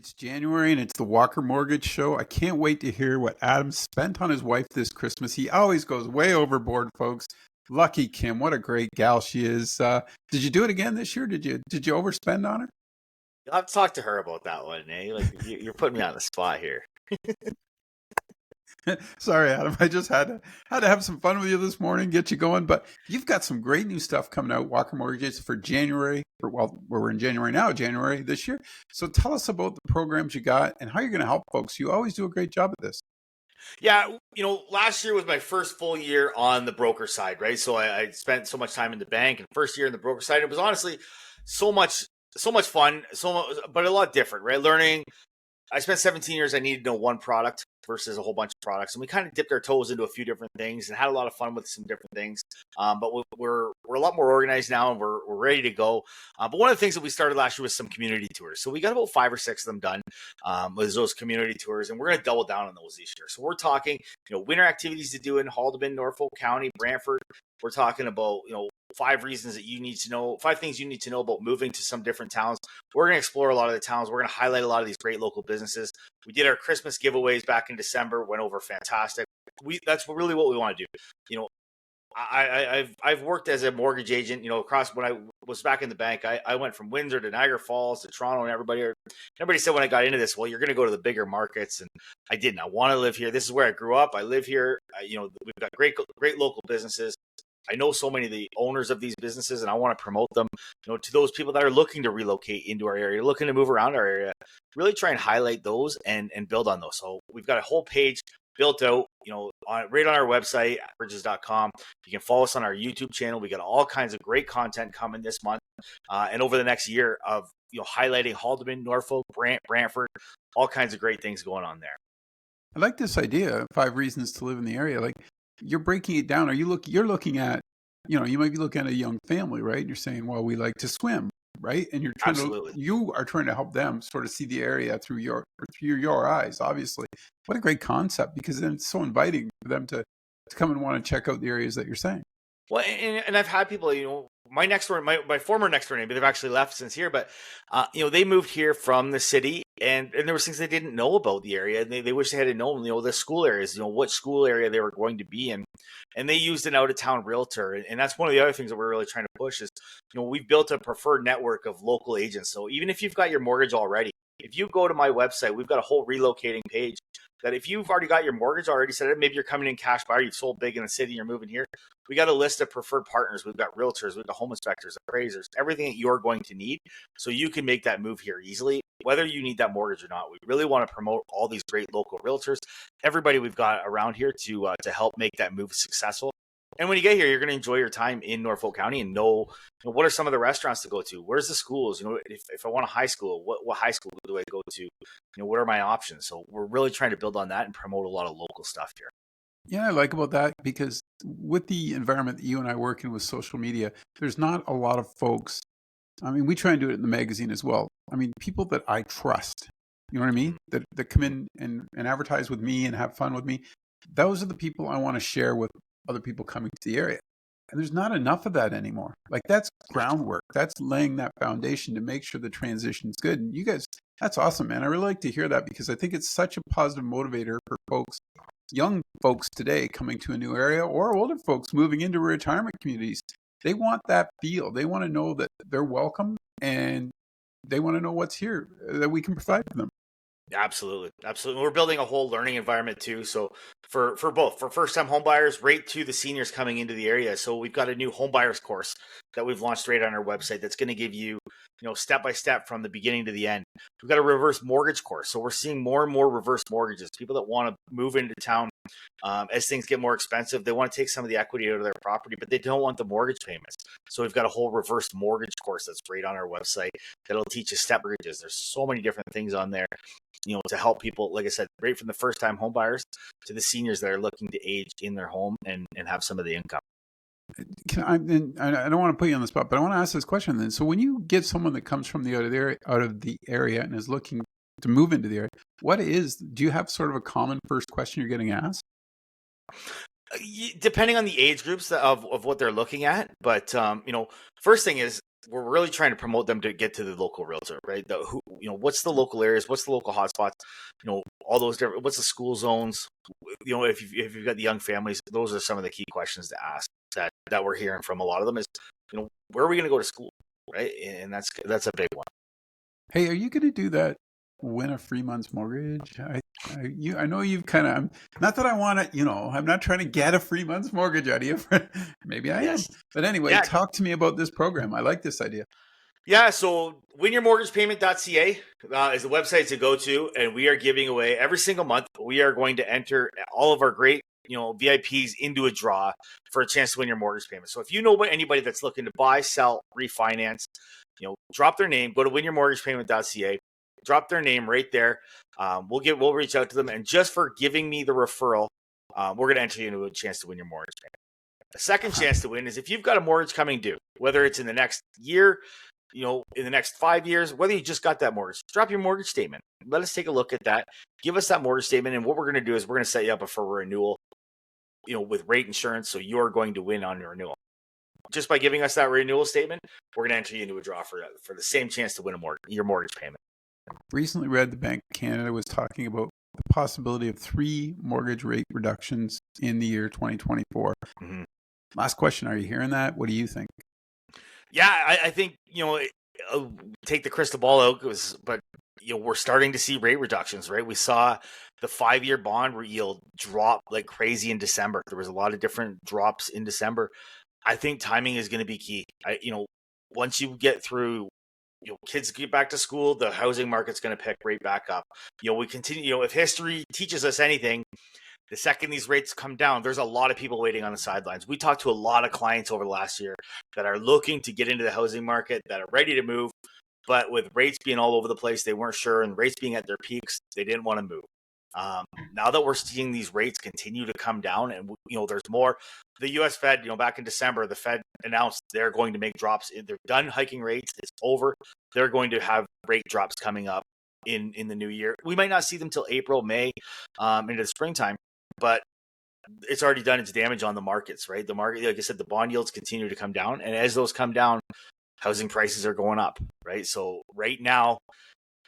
It's January and it's the Walker Mortgage Show. I can't wait to hear what Adam spent on his wife this Christmas. He always goes way overboard, folks. Lucky Kim, what a great gal she is. Did you do it again this year? Did you overspend on You'll have to talk to her about that one, eh? Like you're putting me on the spot here. her? Sorry, Adam. I just had to have some fun with you this morning, get you going. But you've got some great new stuff coming out, Walker Mortgages, for January. We're in January now, January this year. So tell us about the programs you got and how you're going to help folks. You always do a great job at this. Yeah, last year was my first full year on the broker side, right? So I spent so much time in the bank, and first year in the broker side, it was honestly so much fun, but a lot different, right? Learning. I spent 17 years. I needed to know one product versus a whole bunch of products, and we kind of dipped our toes into a few different things and had a lot of fun with some different things. But we're a lot more organized now, and we're ready to go. But one of the things that we started last year was some community tours. So we got about 5 or 6 of them done with those community tours, and we're going to double down on those this year. So we're talking, winter activities to do in Haldimand, Norfolk County, Brantford. We're talking about, 5 things you need to know about moving to some different towns. We're going to explore a lot of the towns. We're going to highlight a lot of these great local businesses. We did our Christmas giveaways back in December, went over fantastic. That's really what we want to do. I've worked as a mortgage agent, across when I was back in the bank. I went from Windsor to Niagara Falls to Toronto, and everybody said when I got into this, well, you're going to go to the bigger markets, and I didn't. I want to live here. This is where I grew up. I live here. We've got great local businesses. I know so many of the owners of these businesses, and I want to promote them, to those people that are looking to relocate into our area, looking to move around our area. Really try and highlight those and build on those. So we've got a whole page built out, right on our website, bridges.com. You can follow us on our YouTube channel. We got all kinds of great content coming this month and over the next year of highlighting Haldimand, Norfolk, Brantford, all kinds of great things going on there. I like this idea, 5 reasons to live in the area. Like, you're breaking it down. You're looking at, you might be looking at a young family, right? You're saying, well, we like to swim, right? And you are trying to help them sort of see the area through your eyes, obviously. What a great concept, because then it's so inviting for them to come and want to check out the areas that you're saying. Well, and I've had people, my former next door neighbor, they've actually left since here, but they moved here from the city, and there was things they didn't know about the area, and they wish they had known, the school areas, what school area they were going to be in, and they used an out of town realtor, and that's one of the other things that we're really trying to push is, we've built a preferred network of local agents. So even if you've got your mortgage already, if you go to my website, we've got a whole relocating page that if you've already got your mortgage already set up, maybe you're coming in cash buyer, you've sold big in the city, you're moving here. We got a list of preferred partners. We've got realtors, we've got home inspectors, appraisers, everything that you're going to need so you can make that move here easily, whether you need that mortgage or not. We really want to promote all these great local realtors, everybody we've got around here to help make that move successful. And when you get here, you're going to enjoy your time in Norfolk County and know what are some of the restaurants to go to? Where's the schools? If I want a high school, what high school do I go to? What are my options? So we're really trying to build on that and promote a lot of local stuff here. Yeah, I like about that because with the environment that you and I work in with social media, there's not a lot of folks. I mean, we try and do it in the magazine as well. I mean, people that I trust, you know what I mean? That come in and advertise with me and have fun with me. Those are the people I want to share with other people coming to the area. And there's not enough of that anymore. Like, that's groundwork. That's laying that foundation to make sure the transition's good. And you guys, that's awesome, man. I really like to hear that because I think it's such a positive motivator for folks, young folks today coming to a new area or older folks moving into retirement communities. They want that feel. They want to know that they're welcome and they want to know what's here that we can provide for them. Absolutely. We're building a whole learning environment too. So for both, for first-time homebuyers, right to the seniors coming into the area. So we've got a new homebuyers course that we've launched right on our website that's going to give you, step by step from the beginning to the end. We've got a reverse mortgage course. So we're seeing more and more reverse mortgages. People that want to move into town as things get more expensive, they want to take some of the equity out of their property, but they don't want the mortgage payments. So we've got a whole reverse mortgage course that's right on our website that'll teach you step mortgages. There's so many different things on there, to help people, like I said, right from the first-time home buyers to the seniors that are looking to age in their home and have some of the income. I don't want to put you on the spot, but I want to ask this question then. So when you get someone that comes from out of the area and is looking to move into the area, do you have sort of a common first question you're getting asked? Depending on the age groups of what they're looking at. But, first thing is, we're really trying to promote them to get to the local realtor, right? What's the local areas, what's the local hotspots, all those different, what's the school zones, if you've got the young families, those are some of the key questions to ask that we're hearing from a lot of them is, where are we going to go to school, right? And that's a big one. Hey, are you going to do that? Win a free month's mortgage? I know you've kind of, not that I want to, I'm not trying to get a free month's mortgage out of you. Maybe I am. But anyway, talk to me about this program. I like this idea. Yeah, so winyourmortgagepayment.ca is the website to go to, and we are giving away every single month. We are going to enter all of our great, VIPs into a draw for a chance to win your mortgage payment. So if you know anybody that's looking to buy, sell, refinance, drop their name, go to winyourmortgagepayment.ca, drop their name right there. We'll reach out to them, and just for giving me the referral, we're going to enter you into a chance to win your mortgage payment. The second chance to win is if you've got a mortgage coming due, whether it's in the next year, in the next 5 years, whether you just got that mortgage, drop your mortgage statement. Let us take a look at that. Give us that mortgage statement. And what we're going to do is we're going to set you up for renewal, with rate insurance. So you're going to win on your renewal. Just by giving us that renewal statement, we're going to enter you into a draw for the same chance to win your mortgage payment. Recently read the Bank of Canada was talking about the possibility of 3 mortgage rate reductions in the year 2024. Mm-hmm. Last question. Are you hearing that? What do you think? Yeah, I think, take the crystal ball out, but we're starting to see rate reductions, right? We saw the 5-year bond yield drop like crazy in December. There was a lot of different drops in December. I think timing is going to be key. Once you get through, kids get back to school, the housing market's going to pick right back up. We continue, if history teaches us anything, the second these rates come down, there's a lot of people waiting on the sidelines. We talked to a lot of clients over the last year that are looking to get into the housing market, that are ready to move, but with rates being all over the place, they weren't sure, and rates being at their peaks, they didn't want to move. Now that we're seeing these rates continue to come down, and there's more. The U.S. Fed, back in December, the Fed announced they're going to make drops. They're done hiking rates. It's over. They're going to have rate drops coming up in the new year. We might not see them till April, May, into the springtime. But it's already done its damage on the markets, right? The market, like I said, the bond yields continue to come down. And as those come down, housing prices are going up, right? So right now,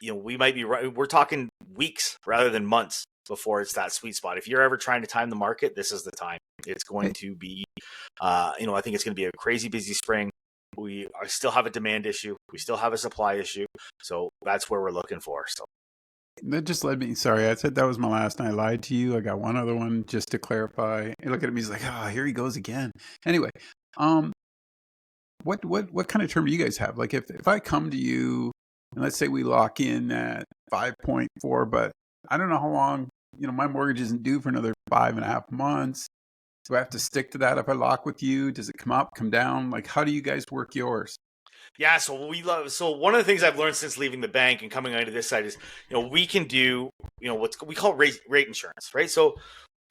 we might be right. We're talking weeks rather than months before it's that sweet spot. If you're ever trying to time the market, this is the time. It's going to be, I think it's going to be a crazy busy spring. We still have a demand issue. We still have a supply issue. So that's where we're looking for. So. That just led me. Sorry, I said that was my last, and I lied to you. I got one other one just to clarify. You look at him; he's like, here he goes again." Anyway, what kind of term do you guys have? Like, if I come to you, and let's say we lock in at 5.4, but I don't know how long. My mortgage isn't due for another 5.5 months. Do I have to stick to that if I lock with you? Does it come up, come down? Like, how do you guys work yours? Yeah, so one of the things I've learned since leaving the bank and coming onto this side is, we can do, what we call rate insurance, right? So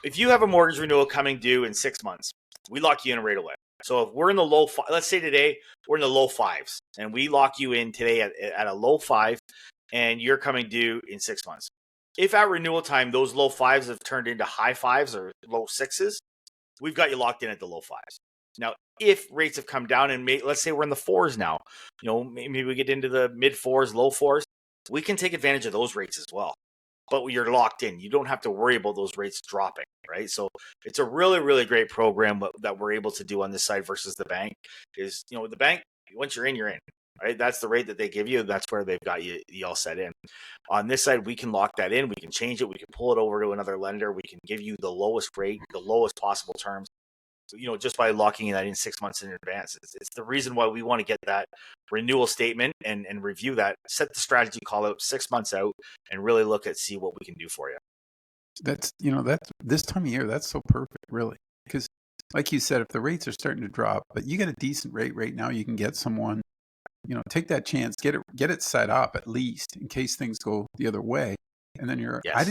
if you have a mortgage renewal coming due in 6 months, we lock you in right away. So if we're in the low, let's say today we're in the low 5s, and we lock you in today at a low 5, and you're coming due in 6 months. If at renewal time those low 5s have turned into high 5s or low 6s, we've got you locked in at the low 5s. Now, if rates have come down and let's say we're in the 4s now, maybe we get into the mid 4s, low 4s, we can take advantage of those rates as well. But you're locked in. You don't have to worry about those rates dropping, right? So it's a really, really great program that we're able to do on this side versus the bank. Is, the bank, once you're in, right? That's the rate that they give you. That's where they've got you all set in. On this side, we can lock that in. We can change it. We can pull it over to another lender. We can give you the lowest rate, the lowest possible terms. Just by locking that in 6 months in advance. It's the reason why we want to get that renewal statement and review that, set the strategy call out 6 months out, and really see what we can do for you. That's this time of year, that's so perfect, really. Because like you said, if the rates are starting to drop, but you get a decent rate right now, you can get someone, take that chance, get it set up at least in case things go the other way. And then yes. I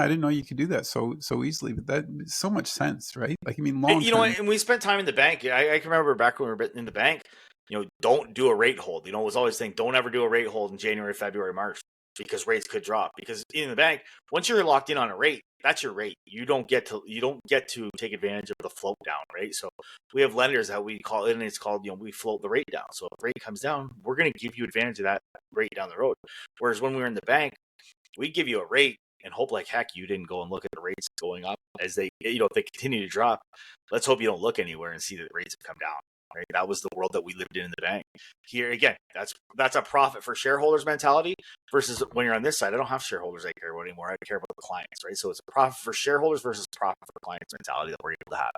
didn't know you could do that so easily, but that makes so much sense, right? Like, long term. And we spent time in the bank. I can remember back when we were in the bank, don't do a rate hold. It was always saying, don't ever do a rate hold in January, February, March, because rates could drop. Because in the bank, once you're locked in on a rate, that's your rate. You don't get to take advantage of the float down, right? So we have lenders that we call it, and it's called, we float the rate down. So if rate comes down, we're going to give you advantage of that rate down the road. Whereas when we were in the bank, we give you a rate and hope like heck you didn't go and look at the rates going up as they, if they continue to drop. Let's hope you don't look anywhere and see that the rates have come down. Right? That was the world that we lived in the bank. Here again, that's a profit for shareholders mentality versus when you're on this side. I don't have shareholders I care about anymore. I care about the clients, right? So it's a profit for shareholders versus profit for clients mentality that we're able to have.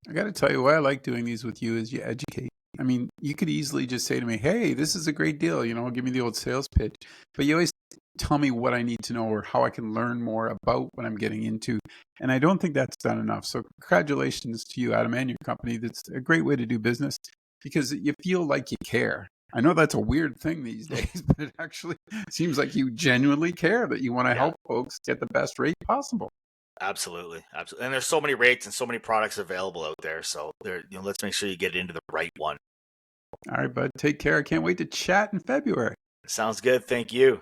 I got to tell you, why I like doing these with you is you educate. I mean, you could easily just say to me, hey, this is a great deal, give me the old sales pitch. But you always tell me what I need to know or how I can learn more about what I'm getting into. And I don't think that's done enough. So congratulations to you, Adam, and your company. That's a great way to do business because you feel like you care. I know that's a weird thing these days, but it actually seems like you genuinely care, that you want to help folks get the best rate possible. Absolutely. And there's so many rates and so many products available out there. So let's make sure you get into the right one. All right, bud. Take care. I can't wait to chat in February. Sounds good. Thank you.